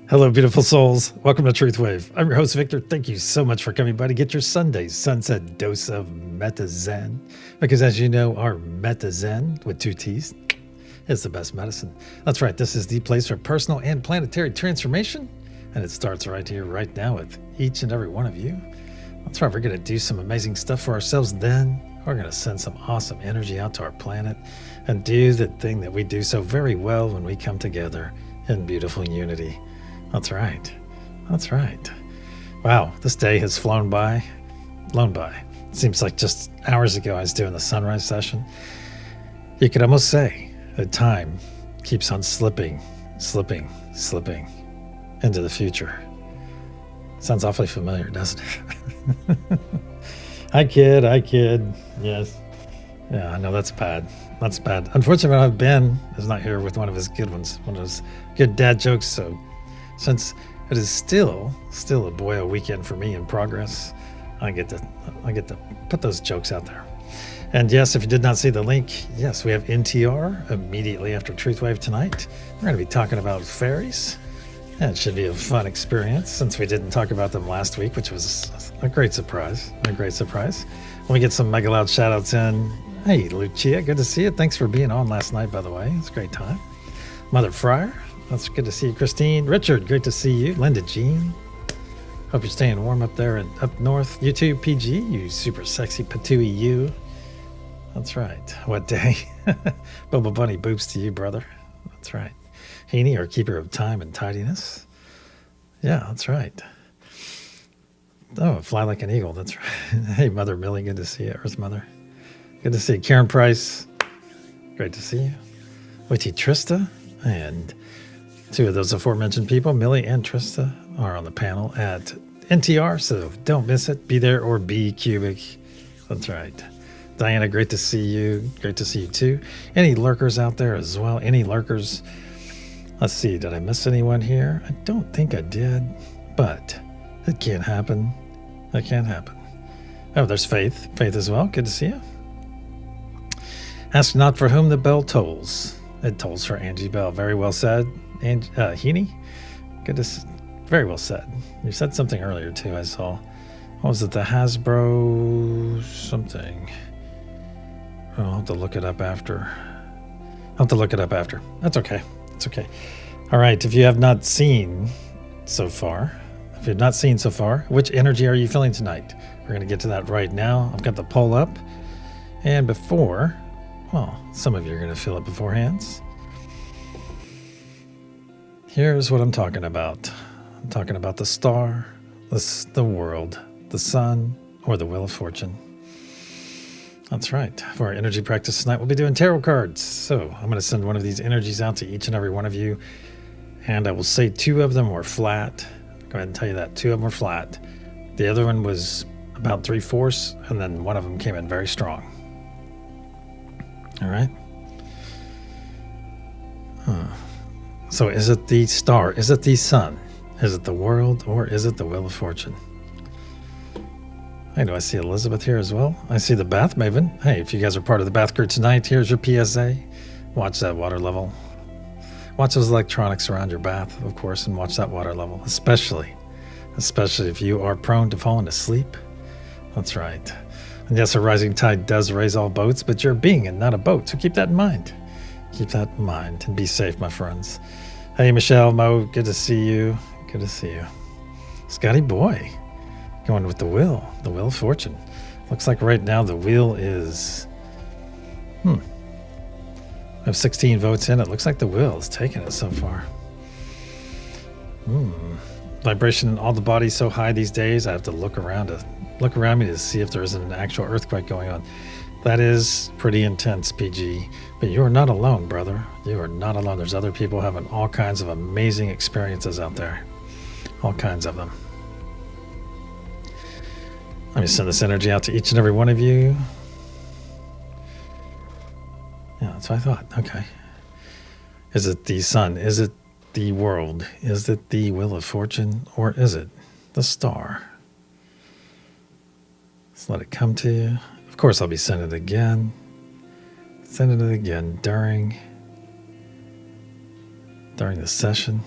Hello, beautiful souls. Welcome to TruthWave. I'm your host, Victor. Thank you so much for coming by to get your Sunday's sunset dose of Meta Zen. Because as you know, our Meta Zen, with 2 T's, is the best medicine. That's right. This is the place for personal and planetary transformation. And it starts right here, right now with each and every one of you. That's right. We're going to do some amazing stuff for ourselves. Then we're going to send some awesome energy out to our planet and do the thing that we do so very well when we come together in beautiful unity. That's right. That's right. Wow, this day has flown by. It seems like just hours ago I was doing the sunrise session. You could almost say that time keeps on slipping into the future. Sounds awfully familiar, doesn't it? Hi, kid. Yes. Yeah, I know that's bad. That's bad. Unfortunately, Ben is not here with one of his good ones, one of his good dad jokes, so since it is still a boil weekend for me in progress, I get to put those jokes out there. And yes, if you did not see the link, yes, we have NTR immediately after TruthWave tonight. We're going to be talking about fairies. And it should be a fun experience since we didn't talk about them last week, which was a great surprise. When we get some mega loud shout outs in. Hey, Lucia, good to see you. Thanks for being on last night, by the way. It's a great time. Mother Fryer. That's good to see you, Christine. Richard, great to see you. Linda Jean. Hope you're staying warm up there and up north. You too, PG, you super sexy patooey you. That's right. What day? Boba Bunny boobs to you, brother. That's right. Heaney, our keeper of time and tidiness. Yeah, that's right. Oh, fly like an eagle. That's right. Hey, Mother Millie, good to see you. Earth Mother. Good to see you. Karen Price. Great to see you. Witty Trista and 2 of those aforementioned people, Millie and Trista, are on the panel at NTR, so don't miss it. Be there or be cubic. That's right. Diana, great to see you. Great to see you too. Any lurkers out there as well? Any lurkers? Let's see, did I miss anyone here? I don't think I did, but it can't happen. It can't happen. Oh, there's Faith. Faith as well. Good to see you. Ask not for whom the bell tolls. It tolls for Angie Bell. Very well said. And Heaney, very well said. You said something earlier too. I saw. What was it? The Hasbro something. Oh, I'll have to look it up after. That's okay. It's okay. All right. If you have not seen so far, which energy are you feeling tonight? We're going to get to that right now. I've got the poll up, and before, well, some of you are going to feel it beforehand. Here's what I'm talking about. I'm talking about the star, the world, the sun, or the wheel of fortune. That's right. For our energy practice tonight, we'll be doing tarot cards. So I'm going to send one of these energies out to each and every one of you. And I will say 2 of them were flat. Go ahead and tell you that. 2 of them were flat. The other one was about 3/4, and then one of them came in very strong. All right. So is it the star? Is it the sun? Is it the world? Or is it the wheel of fortune? Hey, do I see Elizabeth here as well? I see the bath maven. Hey, if you guys are part of the bath crew tonight, here's your PSA. Watch that water level. Watch those electronics around your bath, of course, and watch that water level, especially if you are prone to falling asleep. That's right. And yes, a rising tide does raise all boats, but you're a being and not a boat, so keep that in mind. Keep that in mind and be safe, my friends. Hey, Michelle, Mo, good to see you. Good to see you. Scotty boy, going with the wheel of fortune. Looks like right now the wheel is, I have 16 votes in. It looks like the wheel is taking it so far. Vibration in all the body so high these days, I have to look around me to see if there isn't an actual earthquake going on. That is pretty intense, PG. But you are not alone, brother. You are not alone. There's other people having all kinds of amazing experiences out there. All kinds of them. Let me send this energy out to each and every one of you. Yeah, that's what I thought. Okay. Is it the sun? Is it the world? Is it the wheel of fortune? Or is it the star? Let's let it come to you. Of course, I'll be sending it again. Sending it again during the session.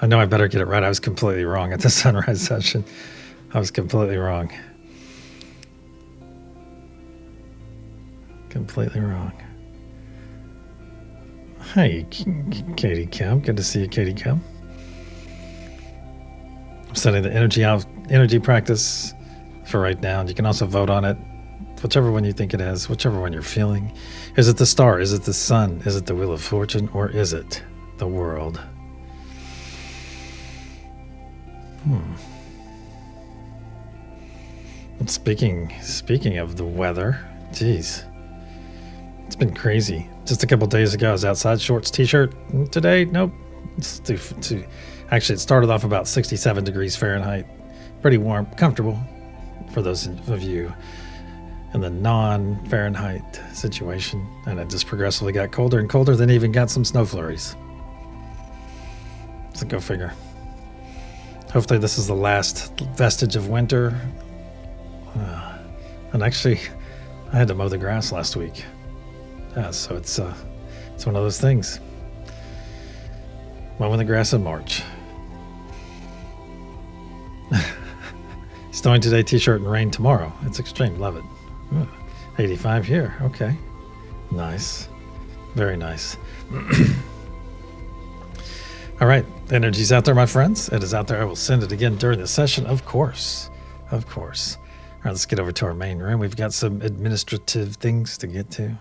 I know I better get it right. I was completely wrong at the sunrise session. I was completely wrong. Completely wrong. Hey, Katie Kim. Good to see you, Katie Kim. I'm sending the energy practice for right now. You can also vote on it, whichever one you think it is, whichever one you're feeling. Is it the star? Is it the sun? Is it the wheel of fortune? Or is it the world? And speaking of the weather, geez, it's been crazy. Just a couple days ago, I was outside, shorts, t-shirt. Today, nope. It's actually, it started off about 67 degrees Fahrenheit. Pretty warm, comfortable for those of you in the non-Fahrenheit situation. And it just progressively got colder and colder, then even got some snow flurries. So go figure. Hopefully this is the last vestige of winter. And actually, I had to mow the grass last week. Yeah, so it's one of those things. Mowing the grass in March. Snowing today, t-shirt and rain tomorrow. It's extreme, love it. 85 here, okay. Nice, very nice. All right, the energy's out there, my friends. It is out there. I will send it again during the session, of course. Of course. All right, let's get over to our main room. We've got some administrative things to get to.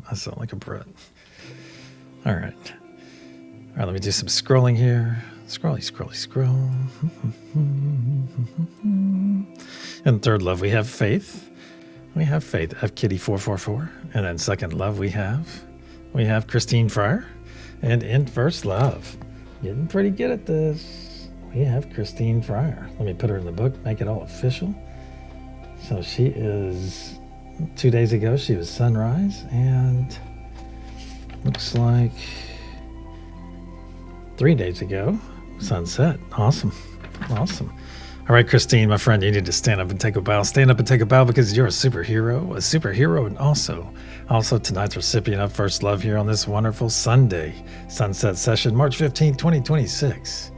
I sound like a brat. All right. All right, let me do some scrolling here. Scrolly, scroll. In third love, we have faith. We have faith. I have Kitty 444. And then second love, we have Christine Fryer. And in first love, getting pretty good at this, we have Christine Fryer. Let me put her in the book, make it all official. So she is, 2 days ago, she was sunrise, and looks like 3 days ago, sunset. Awesome. Awesome. All right, Christine, my friend, you need to stand up and take a bow. Stand up and take a bow because you're a superhero, and also tonight's recipient of First Love here on this wonderful Sunday sunset session, March 15th, 2026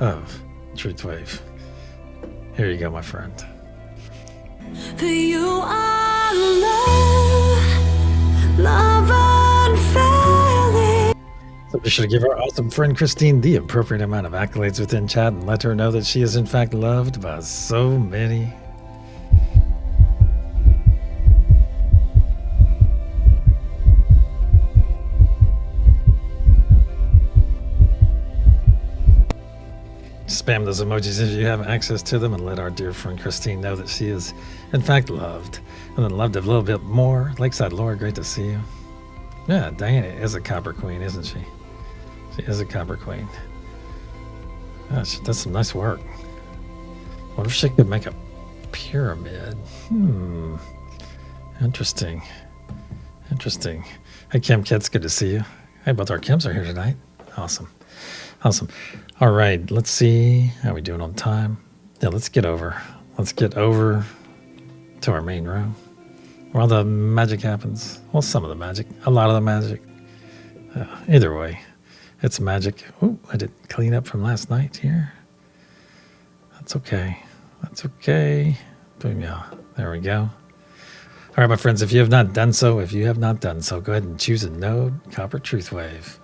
of TruthWave. Here you go, my friend. You are love unfailing. So be sure to give our awesome friend Christine the appropriate amount of accolades within chat and let her know that she is in fact loved by so many. Spam those emojis if you have access to them and let our dear friend Christine know that she is in fact loved. And then loved a little bit more. Lakeside Laura, great to see you. Yeah, Diana is a copper queen, isn't she? She is a copper queen. Yeah, she does some nice work. What if she could make a pyramid? Interesting. Interesting. Hey, Kim Kids, good to see you. Hey, both our Kims are here tonight. Awesome. Awesome. All right, let's see how we doing on time. Yeah, let's get over to our main room where all the magic happens. Well, some of the magic, a lot of the magic. Either way, it's magic. Ooh, I did clean up from last night here. That's okay. That's okay. Boom, yeah. There we go. All right, my friends, if you have not done so, go ahead and choose a node, Copper TruthWave.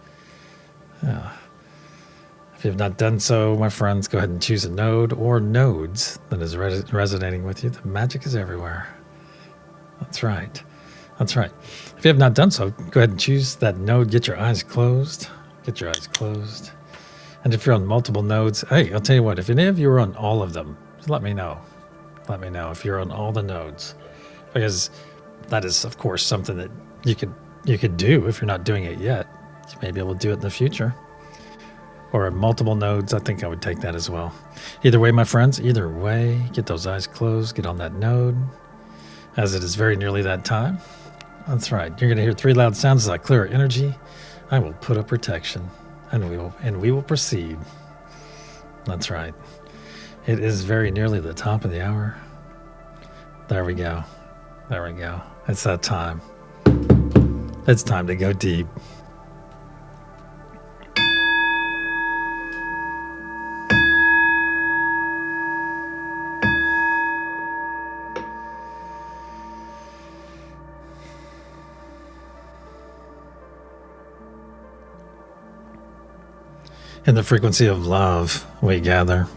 Yeah. If you have not done so, my friends, go ahead and choose a node or nodes that is resonating with you. The magic is everywhere. That's right. That's right. If you have not done so, go ahead and choose that node. Get your eyes closed. Get your eyes closed. And if you're on multiple nodes, hey, I'll tell you what, if any of you are on all of them, just let me know. Let me know if you're on all the nodes. Because that is, of course, something that you could do if you're not doing it yet. You may be able to do it in the future. Or multiple nodes, I think I would take that as well. Either way, my friends, either way, get those eyes closed, get on that node, as it is very nearly that time. That's right. You're going to hear 3 loud sounds as I clear our energy. I will put up protection, and we will proceed. That's right. It is very nearly the top of the hour. There we go. There we go. It's that time. It's time to go deep. In the frequency of love, we gather.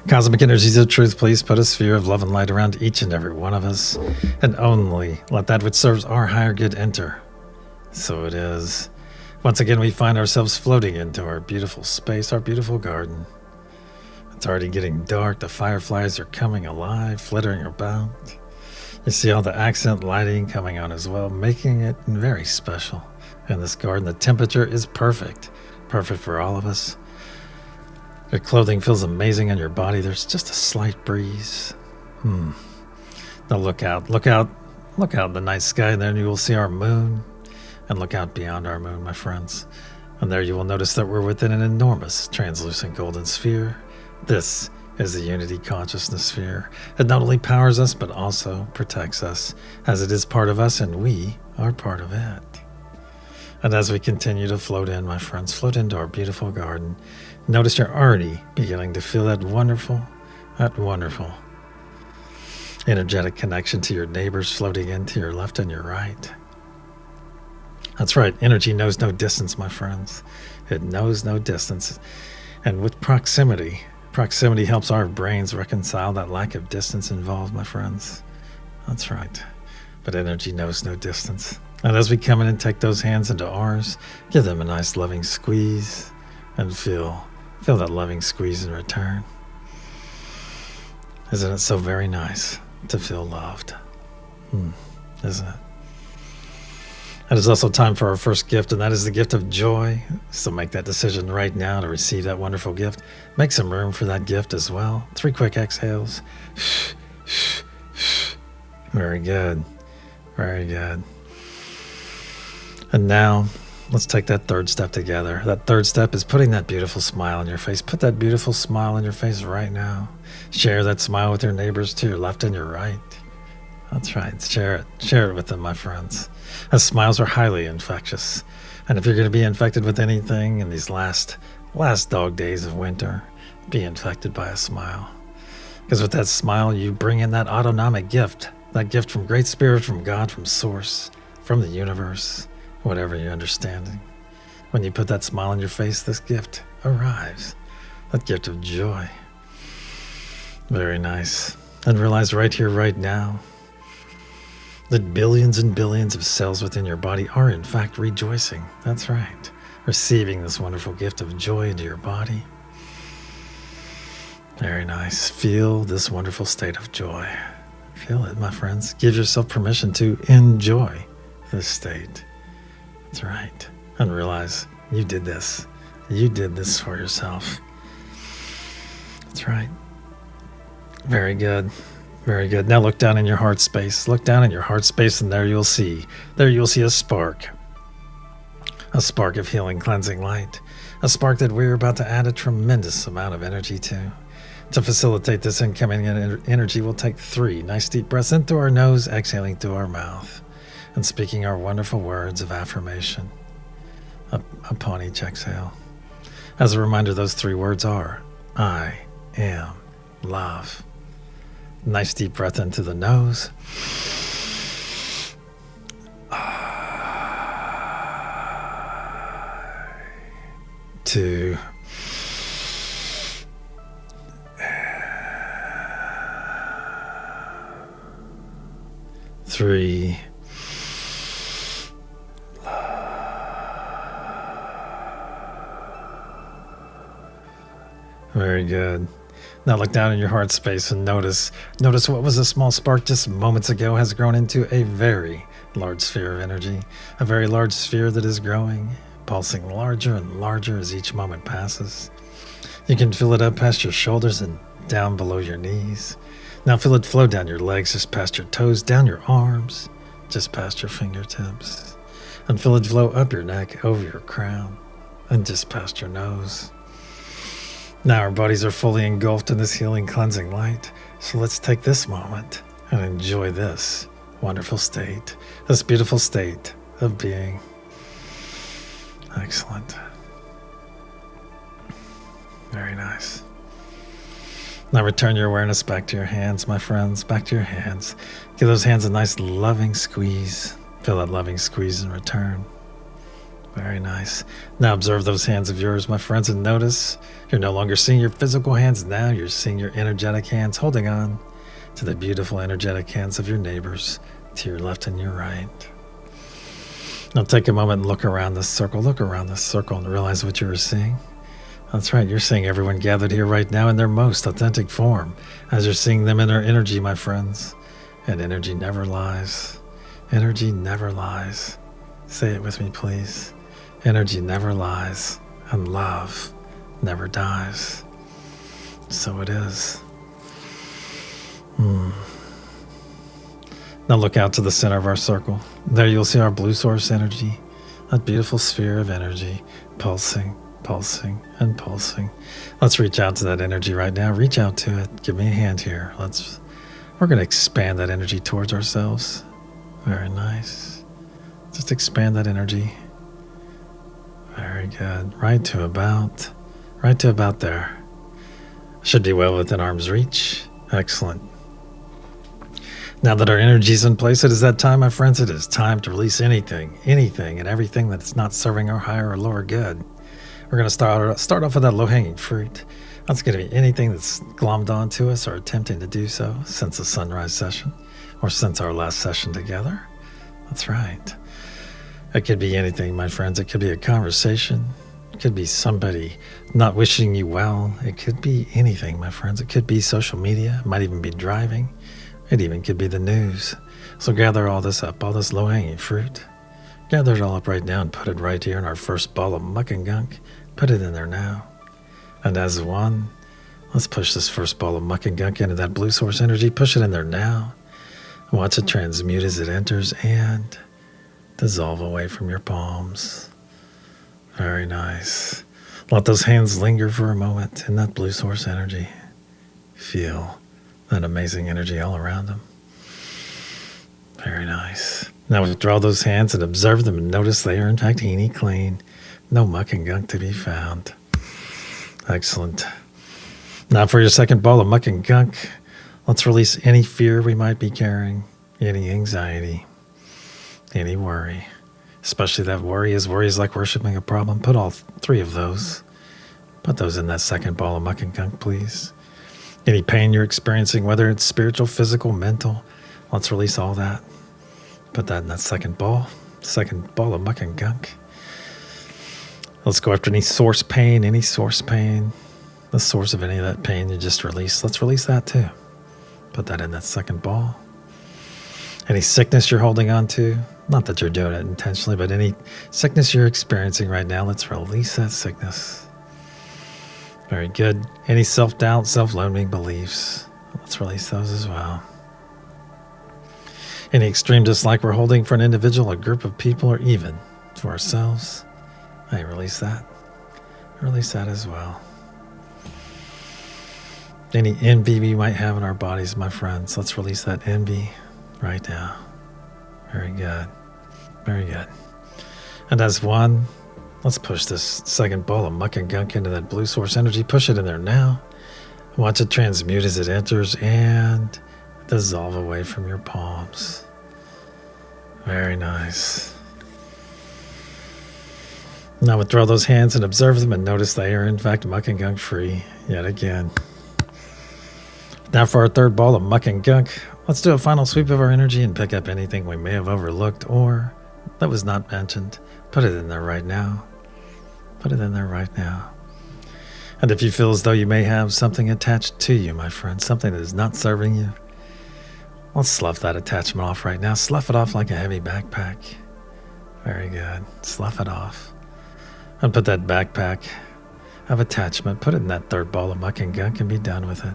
Cosmic energies of truth, please put a sphere of love and light around each and every one of us, and only let that which serves our higher good enter. So it is. Once again, we find ourselves floating into our beautiful space, our beautiful garden. It's already getting dark. The fireflies are coming alive, flittering about. You see all the accent lighting coming on as well, making it very special. In this garden, the temperature is perfect. Perfect for all of us. Your clothing feels amazing on your body. There's just a slight breeze. Now look out in the night sky, and then you will see our moon. And look out beyond our moon, my friends. And there you will notice that we're within an enormous translucent golden sphere. This is the Unity Consciousness Sphere. It not only powers us, but also protects us, as it is part of us, and we are part of it. And as we continue to float in, my friends, float into our beautiful garden, notice you're already beginning to feel that wonderful energetic connection to your neighbors floating in to your left and your right. That's right, energy knows no distance, my friends. It knows no distance. And with proximity helps our brains reconcile that lack of distance involved, my friends. That's right. But energy knows no distance. And as we come in and take those hands into ours, give them a nice loving squeeze and feel that loving squeeze in return. Isn't it so very nice to feel loved? Isn't it? It is also time for our first gift, and that is the gift of joy. So make that decision right now to receive that wonderful gift. Make some room for that gift as well. 3 quick exhales. Very good. Very good. And now, let's take that third step together. That third step is putting that beautiful smile on your face. Put that beautiful smile on your face right now. Share that smile with your neighbors to your left and your right. That's right. Share it. Share it with them, my friends. As smiles are highly infectious. And if you're going to be infected with anything in these last dog days of winter, be infected by a smile. Because with that smile, you bring in that autonomic gift. That gift from Great Spirit, from God, from Source, from the universe. Whatever your understanding. When you put that smile on your face, this gift arrives. That gift of joy. Very nice. And realize right here, right now, that billions and billions of cells within your body are in fact rejoicing. That's right. Receiving this wonderful gift of joy into your body. Very nice. Feel this wonderful state of joy. Feel it, my friends. Give yourself permission to enjoy this state. That's right. And realize you did this. You did this for yourself. That's right. Very good. Very good. Now look down in your heart space. Look down in your heart space, and there you'll see a spark. A spark of healing, cleansing light. A spark that we're about to add a tremendous amount of energy to. To facilitate this incoming energy, we'll take 3 nice deep breaths in through our nose, exhaling through our mouth. And speaking our wonderful words of affirmation upon each exhale. As a reminder, those 3 words are, I am love. Nice deep breath into the nose. 2. 3. Very good. Now look down in your heart space and notice what was a small spark just moments ago has grown into a very large sphere of energy. A very large sphere that is growing, pulsing larger and larger as each moment passes. You can feel it up past your shoulders and down below your knees. Now feel it flow down your legs, just past your toes, down your arms, just past your fingertips. And feel it flow up your neck, over your crown, and just past your nose. Now our bodies are fully engulfed in this healing, cleansing light. So let's take this moment and enjoy this wonderful state, this beautiful state of being. Excellent. Very nice. Now return your awareness back to your hands, my friends, back to your hands. Give those hands a nice loving squeeze. Feel that loving squeeze in return. Very nice. Now observe those hands of yours, my friends, and notice you're no longer seeing your physical hands. Now you're seeing your energetic hands holding on to the beautiful energetic hands of your neighbors to your left and your right. Now take a moment and look around this circle. Look around this circle and realize what you're seeing. That's right. You're seeing everyone gathered here right now in their most authentic form, as you're seeing them in their energy, my friends. And energy never lies. Energy never lies. Say it with me, please. Energy never lies, and love never dies. So it is. Now look out to the center of our circle. There you'll see our blue source energy, that beautiful sphere of energy, pulsing, pulsing, and pulsing. Let's reach out to that energy right now. Reach out to it. Give me a hand here. We're going to expand that energy towards ourselves. Very nice. Just expand that energy. Very good. Right to about there. Should be well within arm's reach. Excellent. Now that our energy is in place, it is that time, my friends. It is time to release anything and everything that's not serving our higher or lower good. We're going to start off with that low-hanging fruit. That's going to be anything that's glommed onto us or attempting to do so since the sunrise session or since our last session together. That's right. It could be anything, my friends. It could be a conversation. It could be somebody not wishing you well. It could be anything, my friends. It could be social media. It might even be driving. It even could be the news. So gather all this up, all this low-hanging fruit. Gather it all up right now and put it right here in our first ball of muck and gunk. Put it in there now. And as one, let's push this first ball of muck and gunk into that blue source energy. Push it in there now. Watch it transmute as it enters and dissolve away from your palms. Very nice. Let those hands linger for a moment in that blue source energy. Feel that amazing energy all around them. Very nice. Now withdraw those hands and observe them and notice they are in fact heeny clean. No muck and gunk to be found. Excellent. Now for your second ball of muck and gunk, let's release any fear we might be carrying, any anxiety, any worry. Especially that worry is like worshiping a problem. Put all three of those. Put those in that second ball of muck and gunk, please. Any pain you're experiencing, whether it's spiritual, physical, mental, let's release all that. Put that in that second ball of muck and gunk. Let's go after any source pain, the source of any of that pain you just released. Let's release that too. Put that in that second ball. Any sickness you're holding on to, not that you're doing it intentionally, but any sickness you're experiencing right now, let's release that sickness. Very good. Any self-doubt, self-loathing beliefs, let's release those as well. Any extreme dislike we're holding for an individual, a group of people, or even to ourselves, hey, release that. Release that as well. Any envy we might have in our bodies, my friends, let's release that envy right now. Very good. Very good. And as one, let's push this second ball of muck and gunk into that blue source energy. Push it in there now. Watch it transmute as it enters and dissolve away from your palms. Very nice. Now withdraw those hands and observe them and notice they are in fact muck and gunk free yet again. Now for our third ball of muck and gunk, let's do a final sweep of our energy and pick up anything we may have overlooked or that was not mentioned. Put it in there right now. Put it in there right now. And if you feel as though you may have something attached to you, my friend, something that is not serving you, let's slough that attachment off right now. Slough it off like a heavy backpack. Very good. Slough it off. And put that backpack of attachment, put it in that third ball of muck and gunk and be done with it.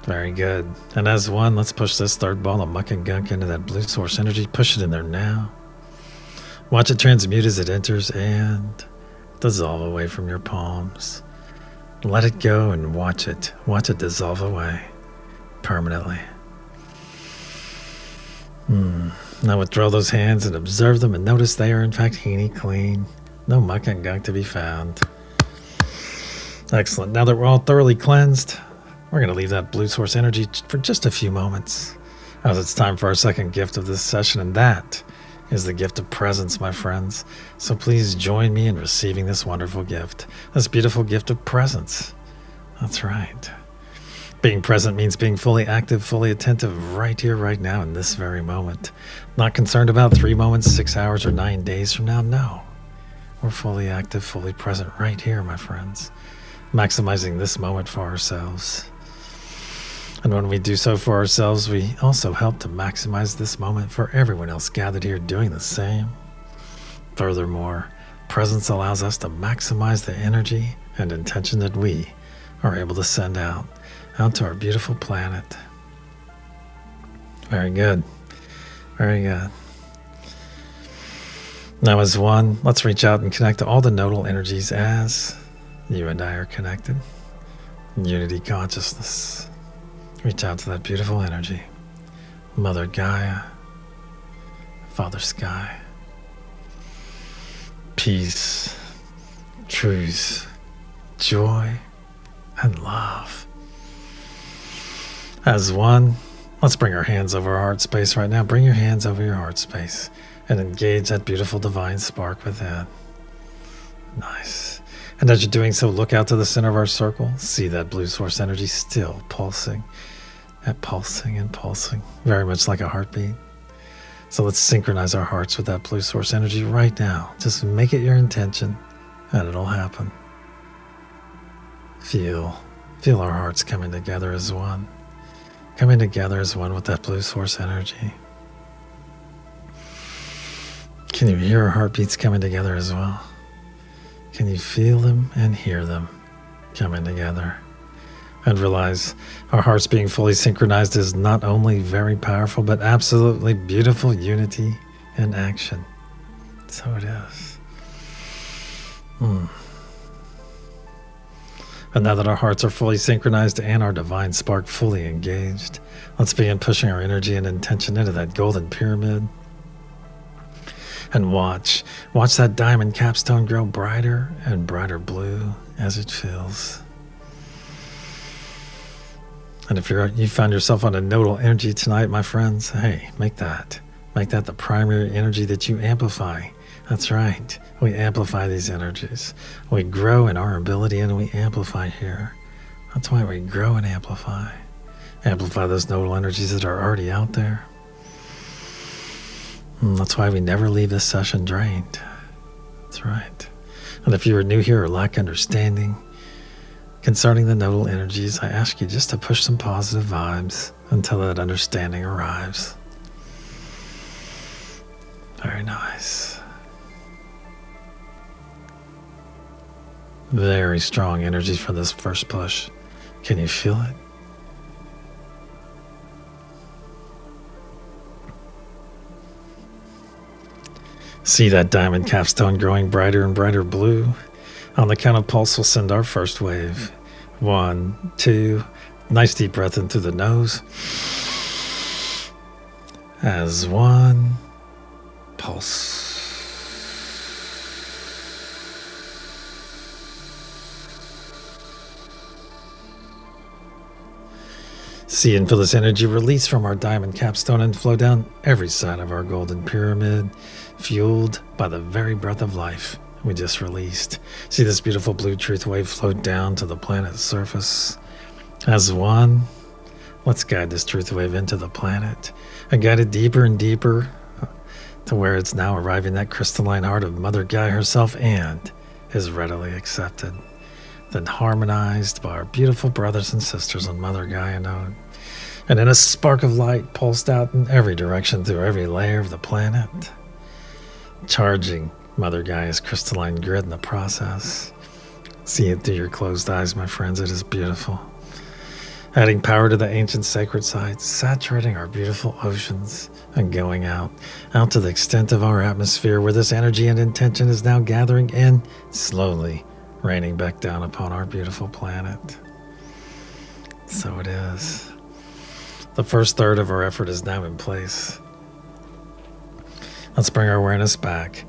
Very good. And as one, let's push this third ball of muck and gunk into that blue source energy. Push it in there now. Watch it transmute as it enters and dissolve away from your palms. Let it go and watch it. Watch it dissolve away permanently. Now withdraw those hands and observe them and notice they are in fact heeny clean. No muck and gunk to be found. Excellent. Now that we're all thoroughly cleansed, we're going to leave that blue source energy for just a few moments as it's time for our second gift of this session, and that is the gift of presence, my friends. So please join me in receiving this wonderful gift, this beautiful gift of presence. That's right. Being present means being fully active, fully attentive right here, right now, in this very moment. Not concerned about 3 moments, 6 hours, or 9 days from now. No. We're fully active, fully present right here, my friends. Maximizing this moment for ourselves. And when we do so for ourselves, we also help to maximize this moment for everyone else gathered here doing the same. Furthermore, presence allows us to maximize the energy and intention that we are able to send out to our beautiful planet. Very good. Very good. Now as one, let's reach out and connect to all the nodal energies as you and I are connected. Unity consciousness. Reach out to that beautiful energy. Mother Gaia, Father Sky. Peace, truth, joy, and love. As one, let's bring our hands over our heart space right now. Bring your hands over your heart space and engage that beautiful divine spark within. Nice. And as you're doing so, look out to the center of our circle. See that blue source energy still pulsing and pulsing and pulsing, very much like a heartbeat. So let's synchronize our hearts with that blue source energy right now. Just make it your intention and it'll happen. Feel our hearts coming together as one. Coming together as one with that blue source energy. Can you hear our heartbeats coming together as well? Can you feel them and hear them coming together? And realize our hearts being fully synchronized is not only very powerful, but absolutely beautiful unity in action. So it is. And now that our hearts are fully synchronized and our divine spark fully engaged, let's begin pushing our energy and intention into that golden pyramid. And watch that diamond capstone grow brighter and brighter blue as it fills. And if you found yourself on a nodal energy tonight, my friends, hey, make that the primary energy that you amplify. That's right. We amplify these energies. We grow in our ability and we amplify here. That's why we grow and amplify. Amplify those nodal energies that are already out there. That's why we never leave this session drained. That's right. And if you are new here or lack understanding concerning the nodal energies, I ask you just to push some positive vibes until that understanding arrives. Very nice. Very strong energy for this first push. Can you feel it? See that diamond capstone growing brighter and brighter blue? On the count of pulse, we'll send our first wave. 1, 2, nice deep breath in through the nose. As one, pulse. See and feel this energy release from our diamond capstone and flow down every side of our golden pyramid, fueled by the very breath of life we just released. See this beautiful blue truth wave flow down to the planet's surface. As one, let's guide this truth wave into the planet and guide it deeper and deeper to where it's now arriving that crystalline heart of Mother Gaia herself and is readily accepted, then harmonized by our beautiful brothers and sisters on Mother Gaia node. And in a spark of light pulsed out in every direction through every layer of the planet, charging Mother Gaia's crystalline grid in the process. See it through your closed eyes, my friends. It is beautiful. Adding power to the ancient sacred sites, saturating our beautiful oceans, and going out to the extent of our atmosphere where this energy and intention is now gathering in, slowly raining back down upon our beautiful planet. So it is. The first third of our effort is now in place. Let's bring our awareness back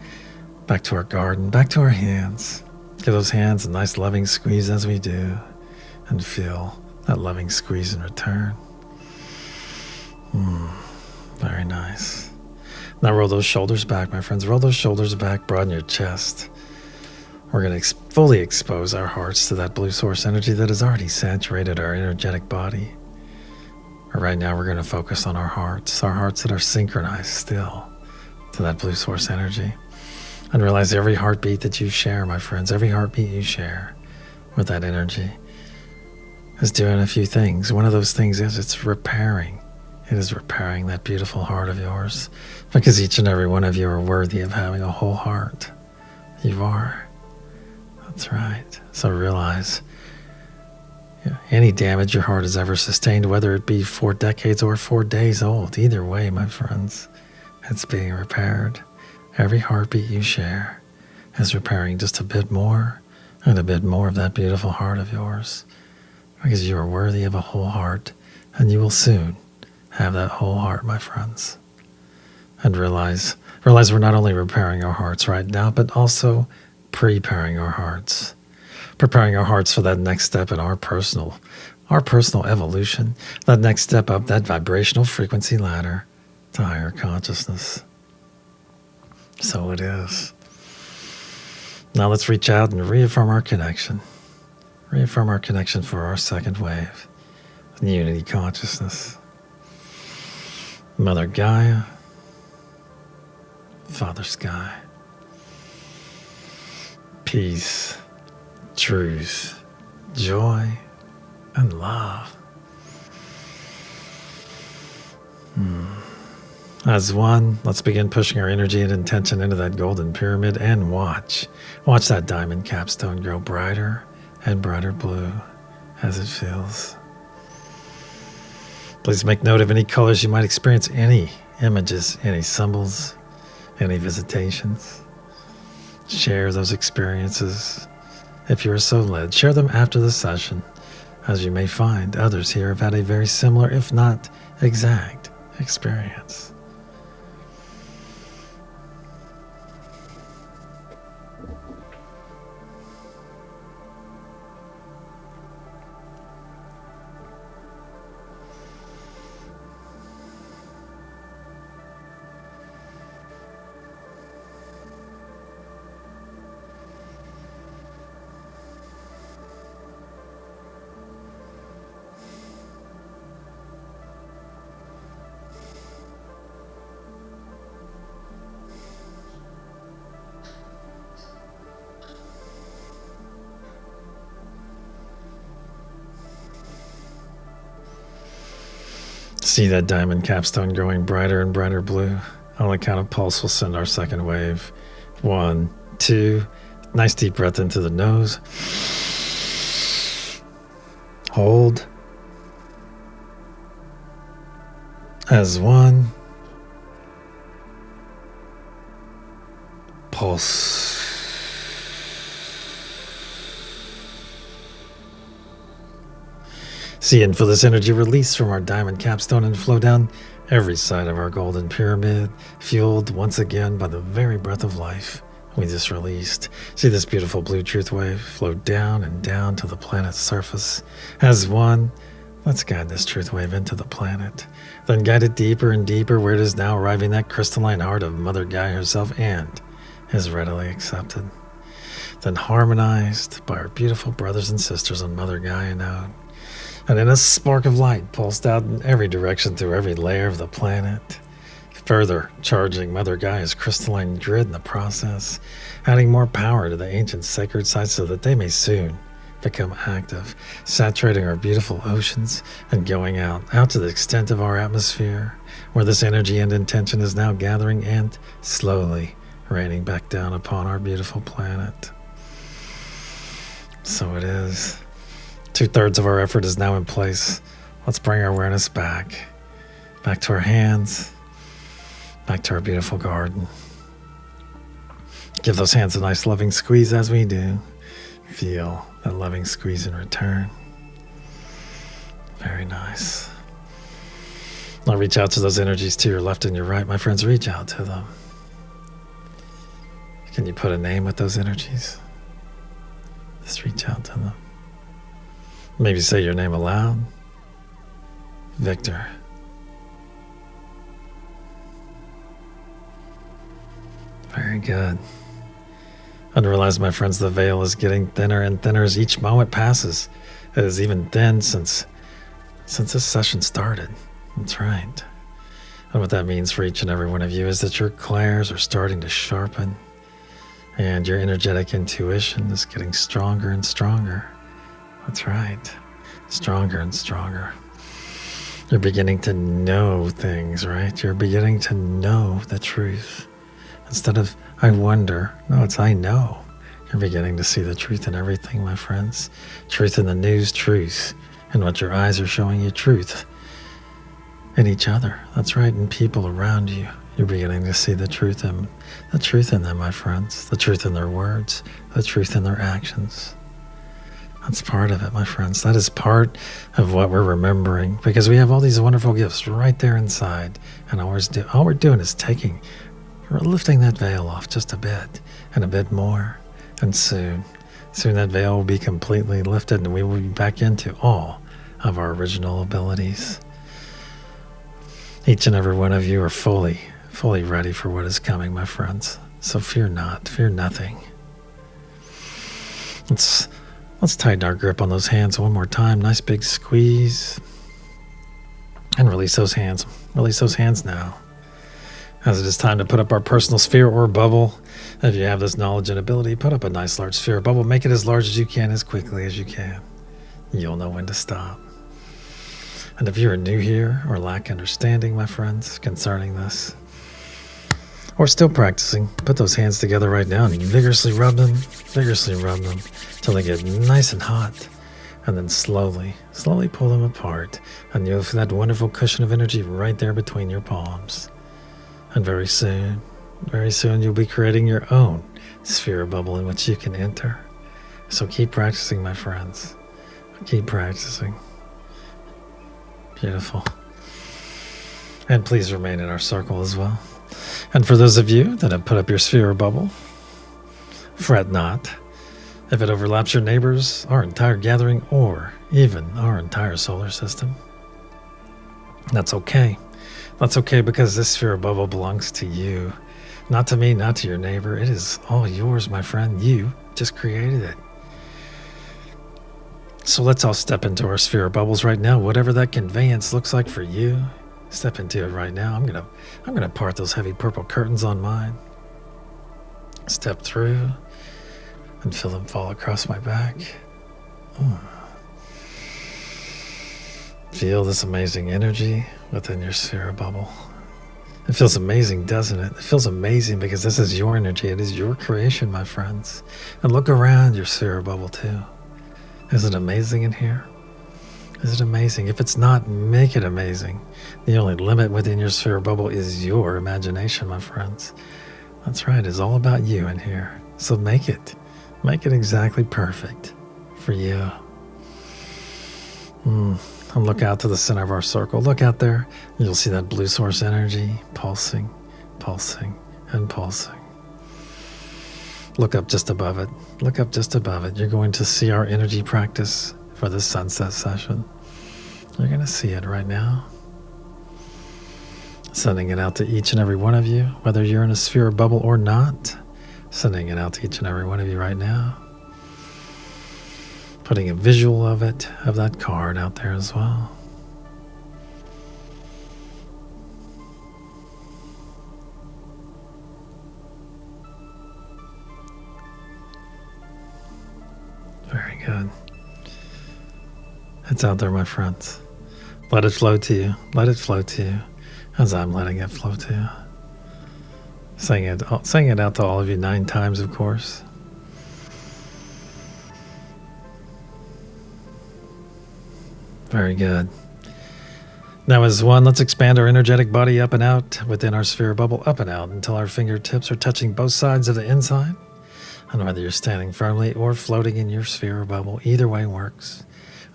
to our garden, back to our hands. Give those hands a nice loving squeeze as we do, and feel that loving squeeze in return. Very nice. Now roll those shoulders back, my friends. Roll those shoulders back, broaden your chest. We're going to fully expose our hearts to that blue source energy that has already saturated our energetic body. Right now, we're going to focus on our hearts that are synchronized still to that blue source energy. And realize every heartbeat that you share, my friends, every heartbeat you share with that energy is doing a few things. One of those things is it's repairing. It is repairing that beautiful heart of yours, because each and every one of you are worthy of having a whole heart. You are. That's right. So realize any damage your heart has ever sustained, whether it be 4 decades or 4 days old, either way, my friends, it's being repaired. Every heartbeat you share is repairing just a bit more and a bit more of that beautiful heart of yours, because you are worthy of a whole heart, and you will soon have that whole heart, my friends. And realize we're not only repairing our hearts right now, but also preparing our hearts for that next step in our personal evolution, that next step up that vibrational frequency ladder to higher consciousness. So it is. Now let's reach out and reaffirm our connection. Reaffirm our connection for our second wave, unity consciousness. Mother Gaia, Father Sky. Peace, truth, joy, and love. As one, let's begin pushing our energy and intention into that golden pyramid and watch that diamond capstone grow brighter and brighter blue as it fills. Please make note of any colors you might experience, any images, any symbols, any visitations. Share those experiences. If you are so led, share them after the session, as you may find others here have had a very similar, if not exact, experience. See that diamond capstone growing brighter and brighter blue. On the count of pulse, we'll send our second wave. 1, 2. Nice deep breath into the nose. Hold. As 1. Pulse. See and feel this energy release from our diamond capstone and flow down every side of our golden pyramid, fueled once again by the very breath of life we just released. See this beautiful blue truth wave flow down and down to the planet's surface. As 1, let's guide this truth wave into the planet. Then guide it deeper and deeper, where it is now arriving that crystalline heart of Mother Gaia herself and is readily accepted. Then harmonized by our beautiful brothers and sisters on Mother Gaia node. And in a spark of light pulsed out in every direction through every layer of the planet, further charging Mother Gaia's crystalline grid in the process, adding more power to the ancient sacred sites so that they may soon become active, saturating our beautiful oceans and going out to the extent of our atmosphere, where this energy and intention is now gathering and slowly raining back down upon our beautiful planet. So it is. 2/3 of our effort is now in place. Let's bring our awareness back to our hands, back to our beautiful garden. Give those hands a nice loving squeeze as we do. Feel that loving squeeze in return. Very nice. Now reach out to those energies to your left and your right. My friends, reach out to them. Can you put a name with those energies? Just reach out to them. Maybe say your name aloud. Victor. Very good. And realize, my friends, the veil is getting thinner and thinner as each moment passes. It is even thin since this session started. That's right. And what that means for each and every one of you is that your clairs are starting to sharpen, and your energetic intuition is getting stronger and stronger. That's right. Stronger and stronger. You're beginning to know things, right? You're beginning to know the truth. Instead of, I wonder, no, it's I know. You're beginning to see the truth in everything, my friends. Truth in the news, truth in what your eyes are showing you, truth in each other. That's right, in people around you. You're beginning to see the truth in them, my friends. The truth in their words, the truth in their actions. That's part of it, my friends. That is part of what we're remembering, because we have all these wonderful gifts right there inside. And all we're doing is we're lifting that veil off just a bit and a bit more. And soon that veil will be completely lifted, and we will be back into all of our original abilities. Each and every one of you are fully ready for what is coming, my friends. So fear not, fear nothing. Let's tighten our grip on those hands one more time. Nice big squeeze. And release those hands. Release those hands now. As it is time to put up our personal sphere or bubble. If you have this knowledge and ability, put up a nice large sphere or bubble. Make it as large as you can, as quickly as you can. You'll know when to stop. And if you're new here or lack understanding, my friends, concerning this, or still practicing, put those hands together right now and vigorously rub them till they get nice and hot. And then slowly pull them apart. And you'll feel that wonderful cushion of energy right there between your palms. And very soon you'll be creating your own sphere bubble in which you can enter. So keep practicing, my friends. Keep practicing. Beautiful. And please remain in our circle as well. And for those of you that have put up your sphere or bubble, fret not if it overlaps your neighbors, our entire gathering, or even our entire solar system. That's okay. That's okay, because this sphere or bubble belongs to you. Not to me, not to your neighbor. It is all yours, my friend. You just created it. So let's all step into our sphere of bubbles right now. Whatever that conveyance looks like for you, step into it right now. I'm gonna part those heavy purple curtains on mine. Step through and feel them fall across my back. Feel this amazing energy within your sphere of bubble. It feels amazing, doesn't it? It feels amazing because this is your energy. It is your creation, my friends. And look around your sphere of bubble too. Is it amazing in here? Is it amazing? If it's not, make it amazing. The only limit within your sphere bubble is your imagination, my friends. That's right. It's all about you in here. So make it exactly perfect for you. And look out to the center of our circle. Look out there. You'll see that blue source energy pulsing, pulsing, and pulsing. Look up just above it. Look up just above it. You're going to see our energy practice for this sunset session. You're going to see it right now. Sending it out to each and every one of you, whether you're in a sphere or bubble or not. Sending it out to each and every one of you right now. Putting a visual of it, of that card out there as well. Very good. It's out there, my friends. Let it flow to you. Let it flow to you as I'm letting it flow to you. Saying it out to all of you 9 times, of course. Very good. Now as one, let's expand our energetic body up and out within our sphere bubble, up and out until our fingertips are touching both sides of the inside. And whether you're standing firmly or floating in your sphere or bubble, either way works.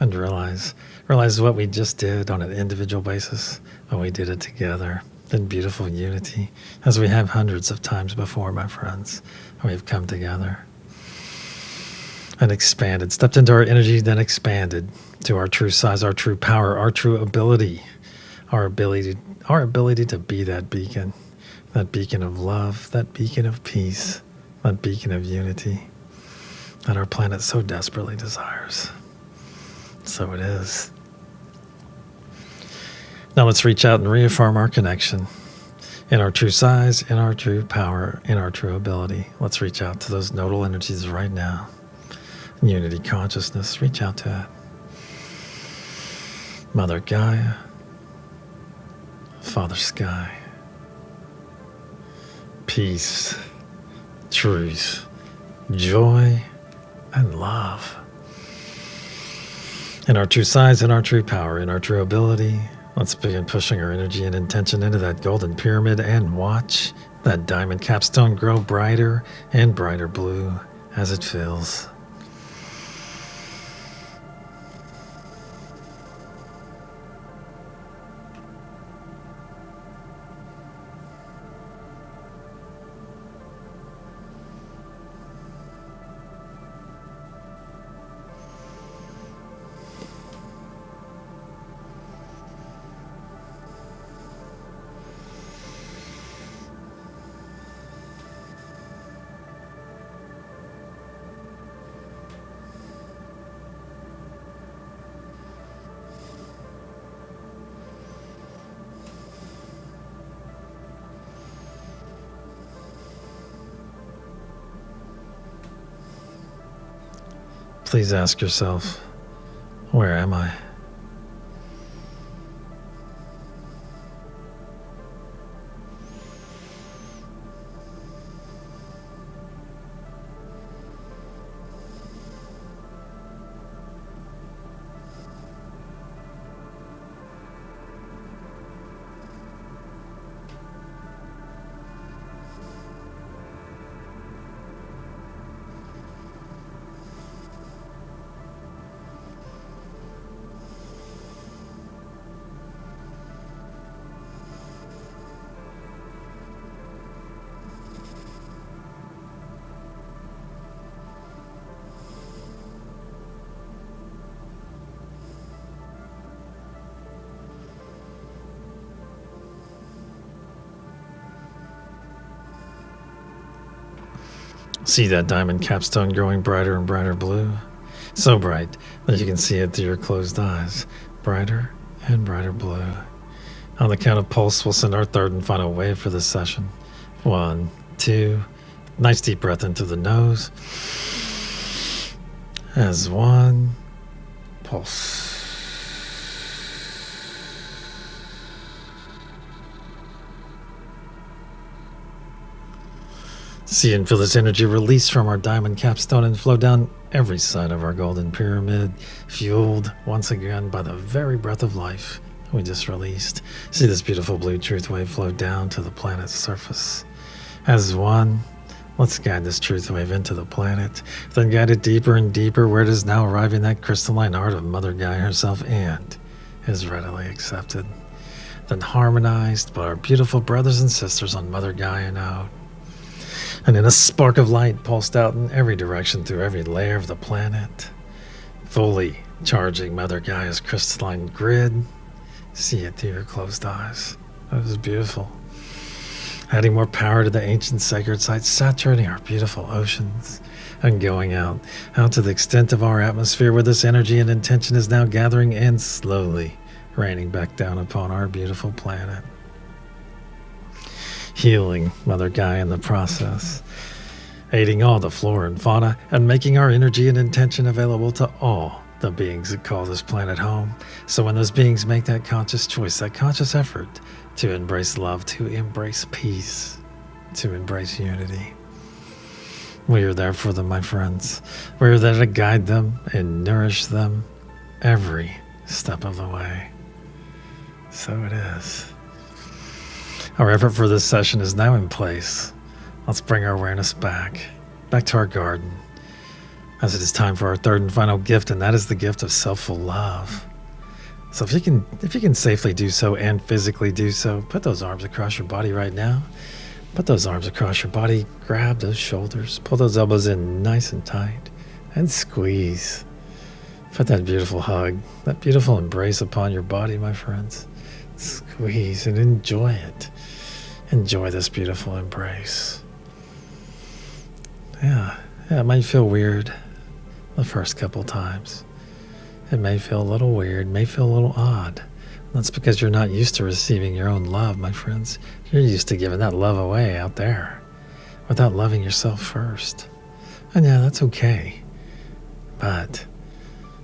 And realize what we just did on an individual basis, but we did it together in beautiful unity, as we have hundreds of times before, my friends. We've come together and expanded, stepped into our energy, then expanded to our true size, our true power, our true ability, our ability to be that beacon, that beacon of love, that beacon of peace, that beacon of unity that our planet so desperately desires. So it is. Now let's reach out and reaffirm our connection in our true size, in our true power, in our true ability. Let's reach out to those nodal energies right now. Unity consciousness, reach out to it. Mother Gaia, Father Sky, peace, truth, joy, and love. In our true size, in our true power, in our true ability, let's begin pushing our energy and intention into that golden pyramid and watch that diamond capstone grow brighter and brighter blue as it fills. Please ask yourself, where am I? See that diamond capstone growing brighter and brighter blue? So bright that you can see it through your closed eyes. Brighter and brighter blue. On the count of pulse, we'll send our third and final wave for this session. 1, 2. Nice deep breath into the nose. As 1. Pulse. See and feel this energy release from our diamond capstone and flow down every side of our golden pyramid, fueled once again by the very breath of life we just released. See this beautiful blue truth wave flow down to the planet's surface. As 1, let's guide this truth wave into the planet, then guide it deeper and deeper where it is now arriving that crystalline heart of Mother Gaia herself and is readily accepted. Then harmonized by our beautiful brothers and sisters on Mother Gaia now. And in a spark of light pulsed out in every direction through every layer of the planet, fully charging Mother Gaia's crystalline grid. See it through your closed eyes. That is beautiful. Adding more power to the ancient sacred sites, saturating our beautiful oceans, and going out to the extent of our atmosphere where this energy and intention is now gathering and slowly raining back down upon our beautiful planet. Healing Mother Gaia in the process, aiding all the flora and fauna, and making our energy and intention available to all the beings that call this planet home. So when those beings make that conscious choice, that conscious effort to embrace love, to embrace peace, to embrace unity, we are there for them, my friends. We are there to guide them and nourish them every step of the way. So it is. Our effort for this session is now in place. Let's bring our awareness back to our garden, as it is time for our third and final gift, and that is the gift of self-full love. So if you can safely do so and physically do so, put those arms across your body right now. Put those arms across your body, grab those shoulders, pull those elbows in nice and tight, and squeeze. Put that beautiful hug, that beautiful embrace upon your body, my friends. Squeeze and enjoy it. Enjoy this beautiful embrace. Yeah, it might feel weird the first couple times. It may feel a little weird, may feel a little odd. That's because you're not used to receiving your own love, my friends. You're used to giving that love away out there without loving yourself first. And yeah, that's okay. But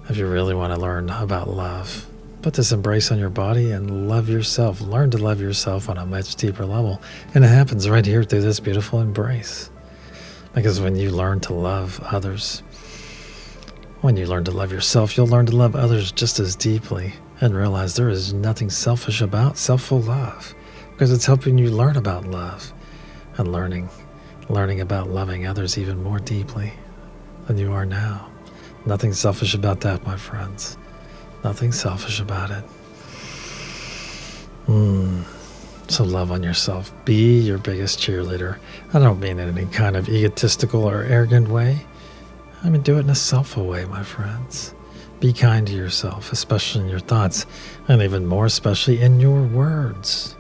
if you really want to learn about love, put this embrace on your body and love yourself. Learn to love yourself on a much deeper level. And it happens right here through this beautiful embrace. Because when you learn to love others, when you learn to love yourself, you'll learn to love others just as deeply and realize there is nothing selfish about selfful love, because it's helping you learn about love and learning about loving others even more deeply than you are now. Nothing selfish about that, my friends. Nothing selfish about it. So love on yourself. Be your biggest cheerleader. I don't mean in any kind of egotistical or arrogant way. I mean, do it in a selfful way, my friends. Be kind to yourself, especially in your thoughts, and even more especially in your words.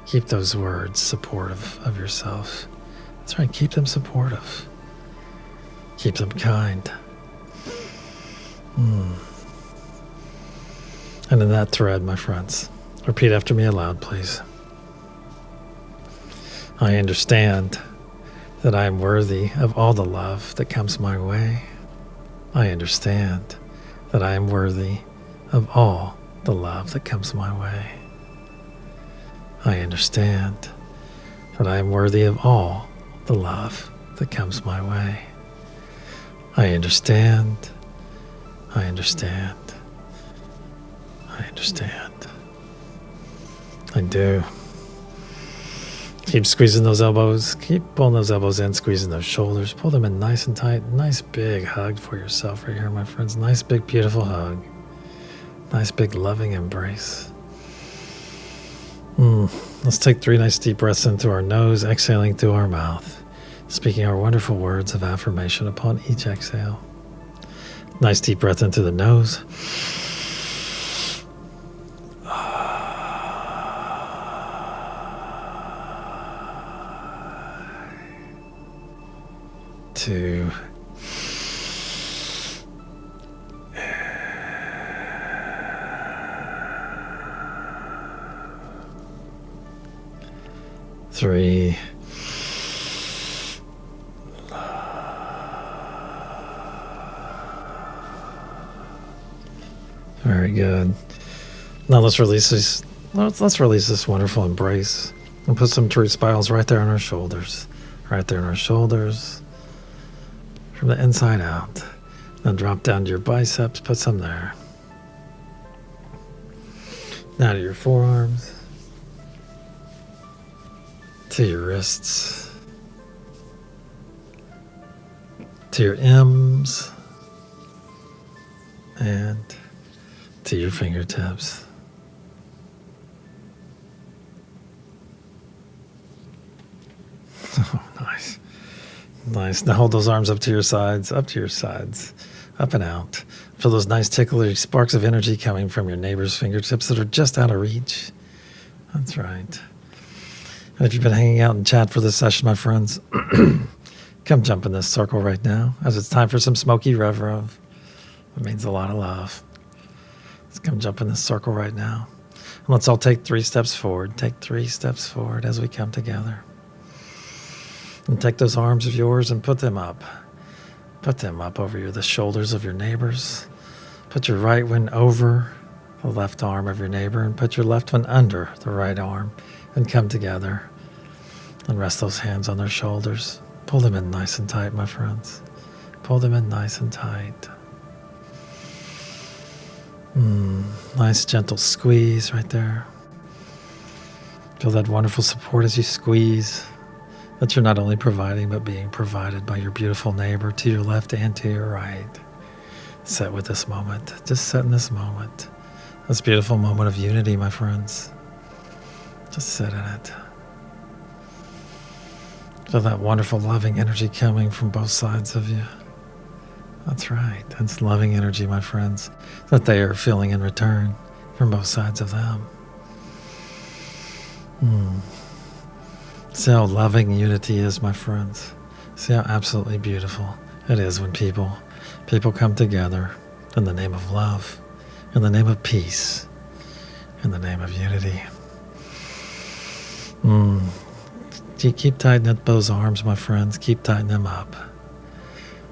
Keep those words supportive of yourself. That's right, keep them supportive. Keep them kind. And in that thread, my friends, repeat after me aloud, please. I understand that I am worthy of all the love that comes my way. I understand that I am worthy of all the love that comes my way. I understand that I am worthy of all the love that comes my way. I understand. I understand. I understand. I do. Keep squeezing those elbows. Keep pulling those elbows in, squeezing those shoulders. Pull them in nice and tight. Nice big hug for yourself right here, my friends. Nice big beautiful hug. Nice big loving embrace. Let's take 3 nice deep breaths in through our nose, exhaling through our mouth, speaking our wonderful words of affirmation upon each exhale. Nice deep breath in through the nose. 2. Three. Very good. Now let's release this. Let's release this wonderful embrace and put some truth spirals right there on our shoulders, right there on our shoulders, from the inside out. Then drop down to your biceps. Put some there. Now to your forearms, to your wrists, to your M's, and to your fingertips. Oh, nice. Nice. Now hold those arms up to your sides, up and out. Feel those nice ticklish sparks of energy coming from your neighbor's fingertips that are just out of reach. That's right. And if you've been hanging out in chat for this session, my friends, come jump in this circle right now, as it's time for some smoky rev. It means a lot of love. Let's come jump in this circle right now. And let's all take 3 steps forward. Take 3 steps forward as we come together. And take those arms of yours and put them up. Put them up over the shoulders of your neighbors. Put your right one over the left arm of your neighbor and put your left one under the right arm and come together and rest those hands on their shoulders. Pull them in nice and tight, my friends. Pull them in nice and tight. Nice gentle squeeze right there. Feel that wonderful support as you squeeze, that you're not only providing but being provided by your beautiful neighbor to your left and to your right. Sit with this moment. Just sit in this moment. This beautiful moment of unity, my friends. Just sit in it. Feel that wonderful loving energy coming from both sides of you. That's right. That's loving energy, my friends, that they are feeling in return from both sides of them. See how loving unity is, my friends. See how absolutely beautiful it is when people come together in the name of love, in the name of peace, in the name of unity. You keep tightening up those arms, my friends. Keep tightening them up.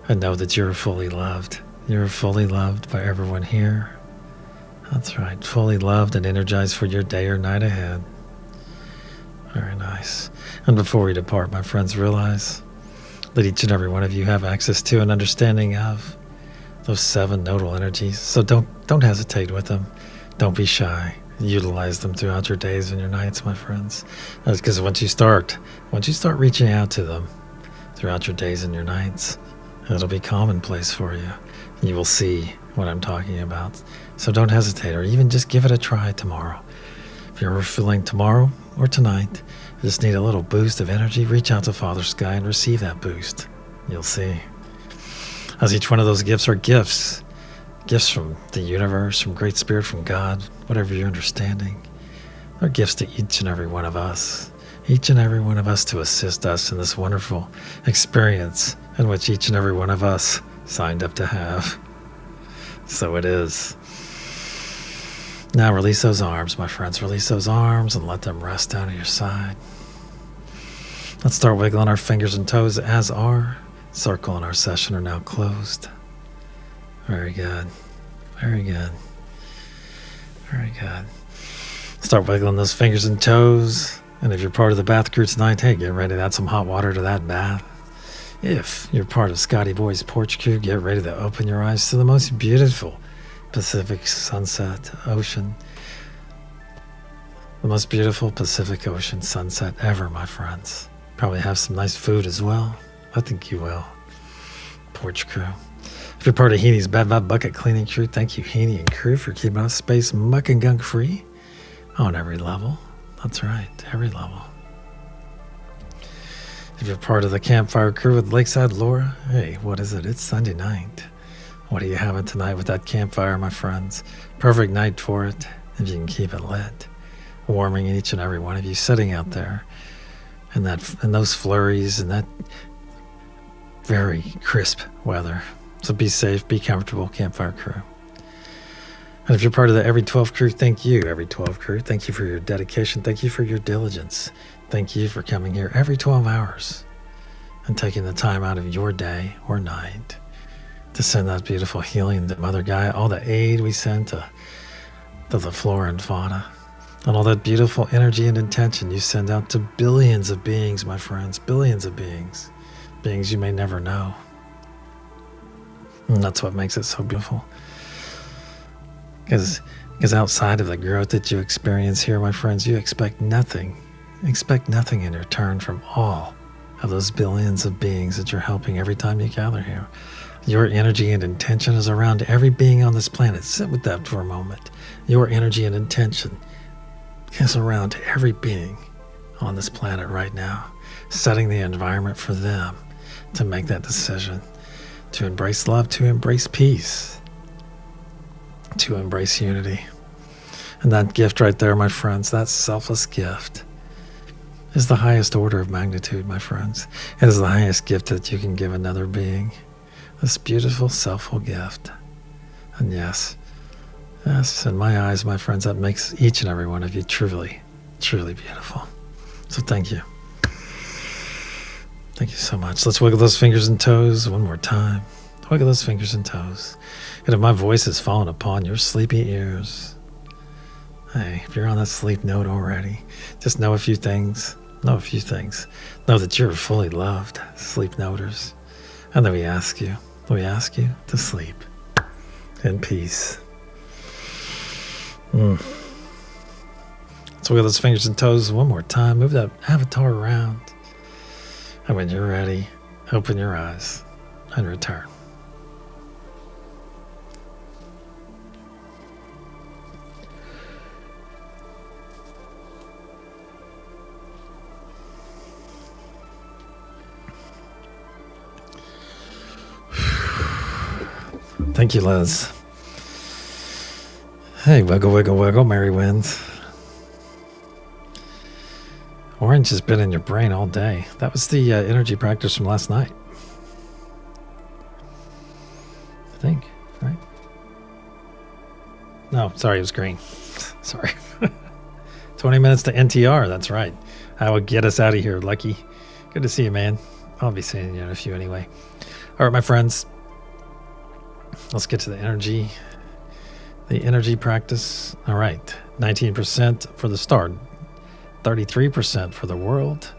And know that you're fully loved. You're fully loved by everyone here. That's right. Fully loved and energized for your day or night ahead. Very nice. And before we depart, my friends, realize that each and every one of you have access to and understanding of those 7 nodal energies. So don't hesitate with them. Don't be shy. Utilize them throughout your days and your nights, my friends. Because once you start reaching out to them throughout your days and your nights, it'll be commonplace for you. You will see what I'm talking about. So don't hesitate, or even just give it a try tomorrow. If you're feeling tomorrow or tonight, you just need a little boost of energy, reach out to Father Sky and receive that boost. You'll see. As each one of those gifts are gifts from the universe, from Great Spirit, from God, whatever your understanding. They're gifts to each and every one of us. Each and every one of us to assist us in this wonderful experience in which each and every one of us signed up to have. So it is. Now release those arms, my friends. Release those arms and let them rest down at your side. Let's start wiggling our fingers and toes as our circle and our session are now closed. Very good. Very good. Very good. Start wiggling those fingers and toes. And if you're part of the bath crew tonight, hey, get ready to add some hot water to that bath. If you're part of Scotty Boy's porch crew, get ready to open your eyes to the most beautiful Pacific sunset ocean. The most beautiful Pacific Ocean sunset ever, my friends. Probably have some nice food as well. I think you will. Porch crew. If you're part of Heenie's Bad Bad Bucket Cleaning crew, thank you, Heenie and crew, for keeping us space muck and gunk free on every level. That's right, every level. If you're part of the campfire crew with Lakeside Laura, hey, what is it? It's Sunday night. What are you having tonight with that campfire, my friends? Perfect night for it, if you can keep it lit. Warming each and every one of you sitting out there in those flurries and that very crisp weather. So be safe, be comfortable, campfire crew. And if you're part of the Every 12 crew, thank you, Every 12 crew. Thank you for your dedication. Thank you for your diligence. Thank you for coming here every 12 hours and taking the time out of your day or night to send that beautiful healing to Mother Gaia, all the aid we send to the flora and fauna, and all that beautiful energy and intention you send out to billions of beings, my friends, billions of beings you may never know. And that's what makes it so beautiful. Because outside of the growth that you experience here, my friends, you expect nothing. Expect nothing in return from all of those billions of beings that you're helping every time you gather here. Your energy and intention is around every being on this planet. Sit with that for a moment. Your energy and intention is around every being on this planet right now, setting the environment for them to make that decision, to embrace love, to embrace peace, to embrace unity. And that gift right there, my friends, that selfless gift is the highest order of magnitude, my friends. It is the highest gift that you can give another being. This beautiful, selfful gift. And yes, in my eyes, my friends, that makes each and every one of you truly, truly beautiful. So thank you. Thank you so much. Let's wiggle those fingers and toes one more time. Wiggle those fingers and toes. And if my voice has fallen upon your sleepy ears, hey, if you're on that sleep note already, just know a few things. Know a few things. Know that you're fully loved, sleep noters. And then we ask you to sleep in peace. Let's wiggle those fingers and toes one more time. Move that avatar around. And when you're ready, open your eyes and return. Thank you, Liz. Hey, wiggle, wiggle, wiggle, merry winds. Orange has been in your brain all day. That was the energy practice from last night. I think, right? No, sorry, it was green. Sorry. 20 minutes to NTR, that's right. I will get us out of here, Lucky. Good to see you, man. I'll be seeing you in a few anyway. All right, my friends. Let's get to the energy. The energy practice. All right. 19% for the star. 33% for the world.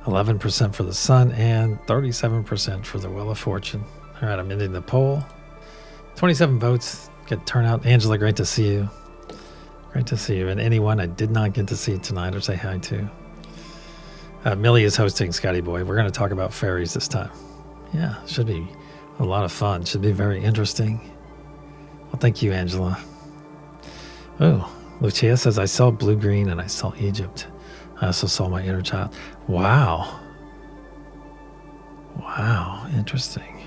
11% for the sun. And 37% for the Wheel of Fortune. All right, I'm ending the poll. 27 votes. Good turnout. Angela, great to see you. Great to see you. And anyone I did not get to see tonight or say hi to. Millie is hosting Scotty Boy. We're going to talk about fairies this time. Yeah, should be a lot of fun. Should be very interesting. Well, thank you, Angela. Oh, Lucia says, I saw blue-green and I saw Egypt. I also saw my inner child. Wow. Wow, interesting.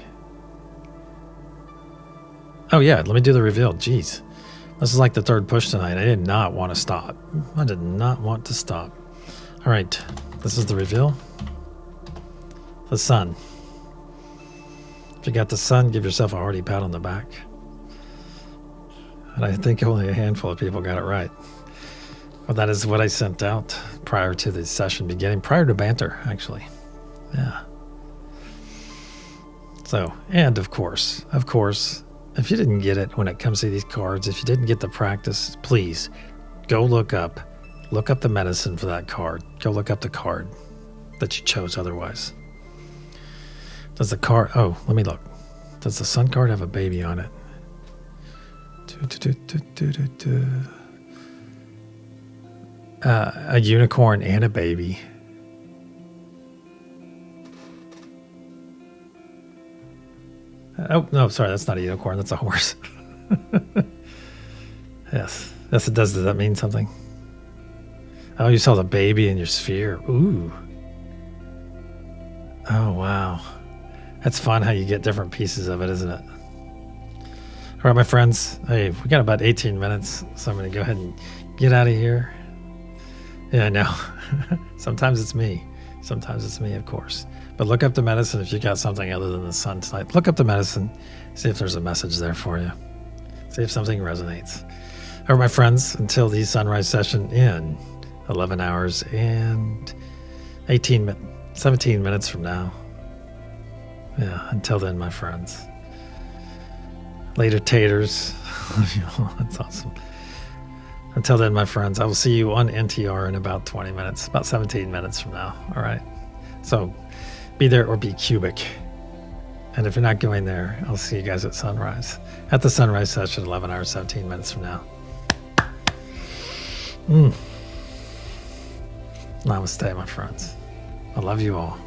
Oh, yeah, let me do the reveal. Jeez. This is like the third push tonight. I did not want to stop. I did not want to stop. All right, this is the reveal. The sun. If you got the sun, give yourself a hearty pat on the back. And I think only a handful of people got it right. Well, that is what I sent out prior to the session beginning, prior to banter, actually. Yeah. So, and of course, if you didn't get it when it comes to these cards, if you didn't get the practice, please go look up the medicine for that card. Go look up the card that you chose otherwise. Does the card, oh, let me look. Does the sun card have a baby on it? A unicorn and a baby. Oh, no, sorry, that's not a unicorn. That's a horse. Yes, it does. Does that mean something? Oh, you saw the baby in your sphere. Ooh. Oh, wow. That's fun how you get different pieces of it, isn't it? All right, my friends. Hey, we got about 18 minutes, so I'm going to go ahead and get out of here. Yeah, I know. Sometimes it's me. Sometimes it's me, of course. But look up the medicine if you got something other than the sun tonight. Look up the medicine. See if there's a message there for you. See if something resonates. All right, my friends, until the sunrise session in 11 hours and 17 minutes from now. Yeah, until then, my friends. Later, taters. That's awesome. Until then, my friends, I will see you on NTR in about 20 minutes, about 17 minutes from now. All right. So be there or be cubic. And if you're not going there, I'll see you guys at sunrise. At the sunrise session, 11 hours, 17 minutes from now. Namaste, my friends. I love you all.